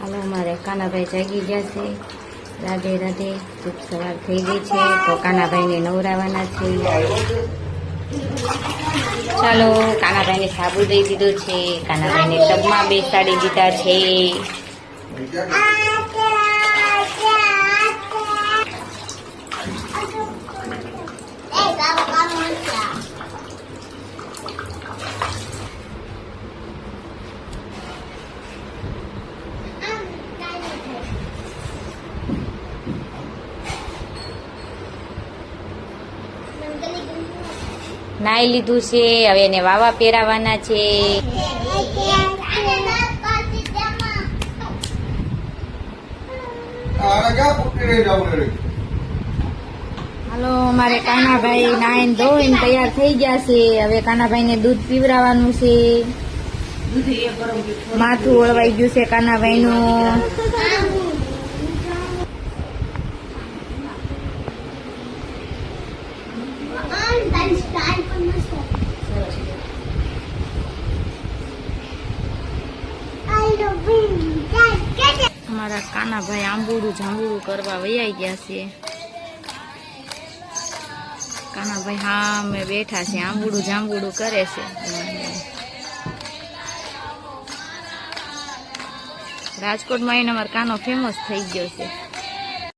હાલો મારે કાનાભાઈ જાગી ગયા છે। રાધે રાધે, શુભ સવાર થઈ ગઈ છે તો કાનાભાઈને નવરાવાના છે। ચાલો કાનાભાઈને સાબુ દઈ દીધો છે, કાનાભાઈને ટબમાં બેસાડી દીધા છે। નાઈ લીધું છે, હવે એને વાવા પહેરાવાના છે। હાલો મારે કાનાભાઈ નાઈને ધોઈને તૈયાર થઈ ગયા છે। હવે કાનાભાઈને દૂધ પીવરાવાનું છે। માથું ઓળવાઈ ગયું છે કાનાભાઈનું। અમારા કાનાભાઈ આંબુડું જાંબુડું કરવા વૈયા ગયા છે। કાનાભાઈ હા અમે બેઠા છે, આંબુડું જાંબુડું કરે છે। રાજકોટમાં એને અમારો કાનો ફેમસ થઈ ગયો છે।